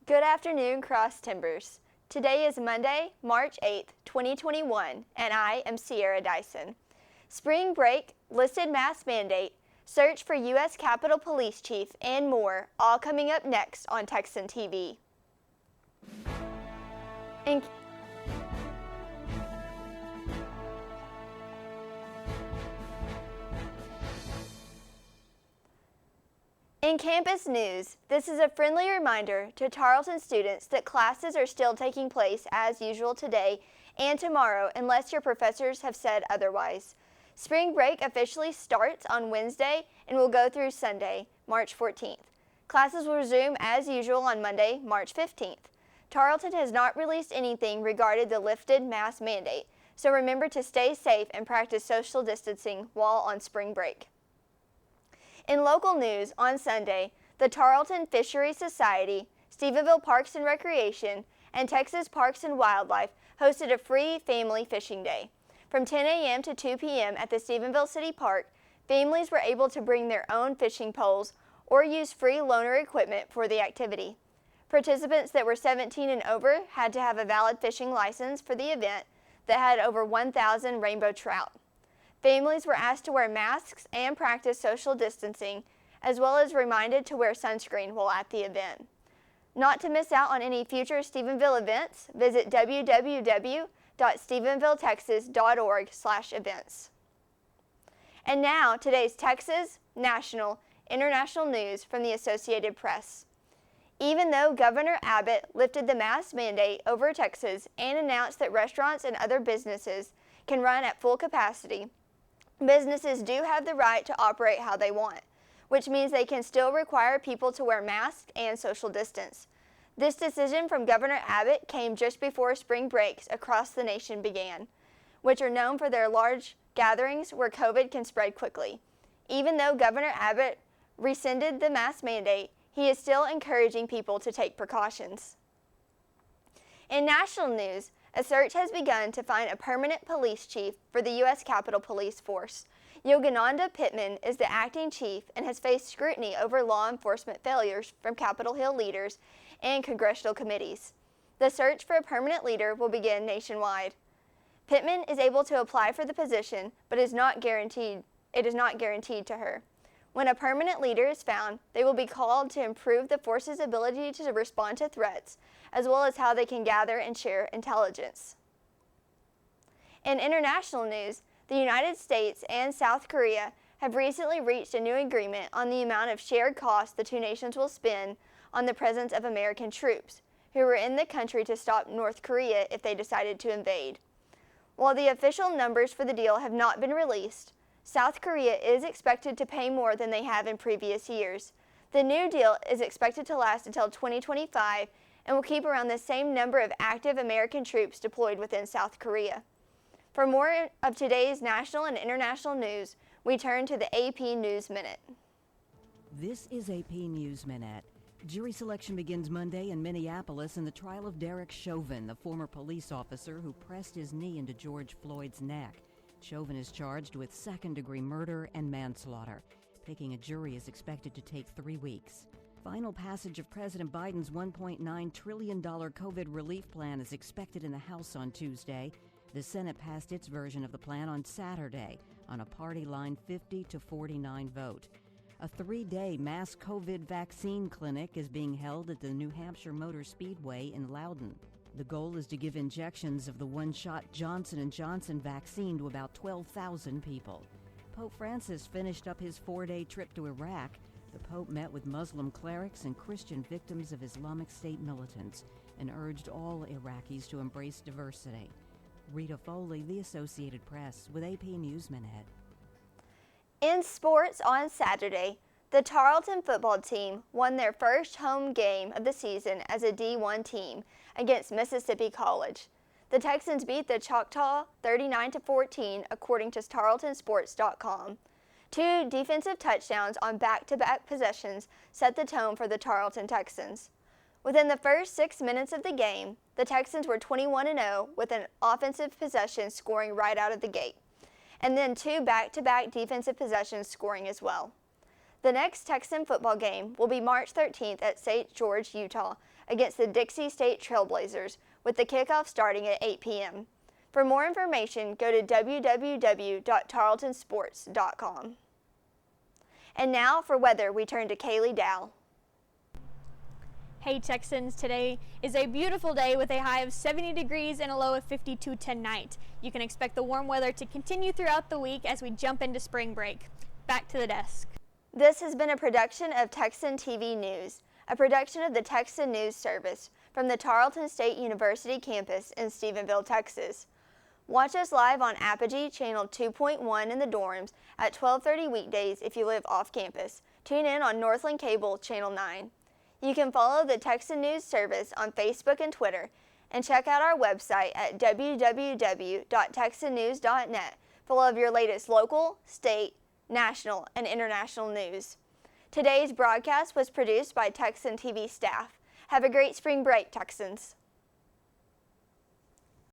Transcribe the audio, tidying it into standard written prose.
Good afternoon, Cross Timbers. Today is Monday, March 8th, 2021, and I am Sierra Dyson. Spring break, listed mask mandate, search for U.S. Capitol Police Chief, and more, all coming up next on Texan TV. In campus news, this is a friendly reminder to Tarleton students that classes are still taking place as usual today and tomorrow unless your professors have said otherwise. Spring break officially starts on Wednesday and will go through Sunday, March 14th. Classes will resume as usual on Monday, March 15th. Tarleton has not released anything regarding the lifted mask mandate, so remember to stay safe and practice social distancing while on spring break. In local news, on Sunday, the Tarleton Fisheries Society, Stephenville Parks and Recreation, and Texas Parks and Wildlife hosted a free family fishing day. From 10 a.m. to 2 p.m. at the Stephenville City Park, families were able to bring their own fishing poles or use free loaner equipment for the activity. Participants that were 17 and over had to have a valid fishing license for the event that had over 1,000 rainbow trout. Families were asked to wear masks and practice social distancing, as well as reminded to wear sunscreen while at the event. Not to miss out on any future Stephenville events, visit www.stephenvilletexas.org/events. And now, today's Texas, national, international news from the Associated Press. Even though Governor Abbott lifted the mask mandate over Texas and announced that restaurants and other businesses can run at full capacity, businesses do have the right to operate how they want, which means they can still require people to wear masks and social distance. This decision from Governor Abbott came just before spring breaks across the nation began, which are known for their large gatherings where COVID can spread quickly. Even though Governor Abbott rescinded the mask mandate, he is still encouraging people to take precautions. In national news, a search has begun to find a permanent police chief for the U.S. Capitol Police Force. Yogananda Pittman is the acting chief and has faced scrutiny over law enforcement failures from Capitol Hill leaders and congressional committees. The search for a permanent leader will begin nationwide. Pittman is able to apply for the position, but it is not guaranteed to her. When a permanent leader is found, they will be called to improve the force's ability to respond to threats, as well as how they can gather and share intelligence. In international news, the United States and South Korea have recently reached a new agreement on the amount of shared costs the two nations will spend on the presence of American troops, who were in the country to stop North Korea if they decided to invade. While the official numbers for the deal have not been released, South Korea is expected to pay more than they have in previous years. The new deal is expected to last until 2025 and will keep around the same number of active American troops deployed within South Korea. For more of today's national and international news, we turn to the AP News Minute. This is AP News Minute. Jury selection begins Monday in Minneapolis in the trial of Derek Chauvin, the former police officer who pressed his knee into George Floyd's neck. Chauvin is charged with second-degree murder and manslaughter. Picking a jury is expected to take 3 weeks. Final passage of President Biden's $1.9 trillion COVID relief plan is expected in the House on Tuesday. The Senate passed its version of the plan on Saturday on a party-line 50-49 vote. A 3-day mass COVID vaccine clinic is being held at the New Hampshire Motor Speedway in Loudon. The goal is to give injections of the one-shot Johnson & Johnson vaccine to about 12,000 people. Pope Francis finished up his 4-day trip to Iraq. The Pope met with Muslim clerics and Christian victims of Islamic State militants and urged all Iraqis to embrace diversity. Rita Foley, The Associated Press, with AP News Minute. In sports on Saturday, the Tarleton football team won their first home game of the season as a D1 team against Mississippi College. The Texans beat the Choctaw 39-14 according to tarletonsports.com. 2 defensive touchdowns on back-to-back possessions set the tone for the Tarleton Texans. Within the first 6 minutes of the game, the Texans were 21-0 with an offensive possession scoring right out of the gate, and then 2 back-to-back defensive possessions scoring as well. The next Texan football game will be March 13th at St. George, Utah, against the Dixie State Trailblazers, with the kickoff starting at 8 p.m. For more information, go to www.tarletonsports.com. And now for weather, we turn to Kaylee Dow. Hey Texans, today is a beautiful day with a high of 70 degrees and a low of 52 tonight. You can expect the warm weather to continue throughout the week as we jump into spring break. Back to the desk. This has been a production of Texan TV News, a production of the Texan News Service from the Tarleton State University campus in Stephenville, Texas. Watch us live on Apogee Channel 2.1 in the dorms at 12:30 weekdays if you live off campus. Tune in on Northland Cable Channel 9. You can follow the Texan News Service on Facebook and Twitter, and check out our website at www.texannews.net full of your latest local, state, national, and international news. Today's broadcast was produced by Texan TV staff. Have a great spring break, Texans.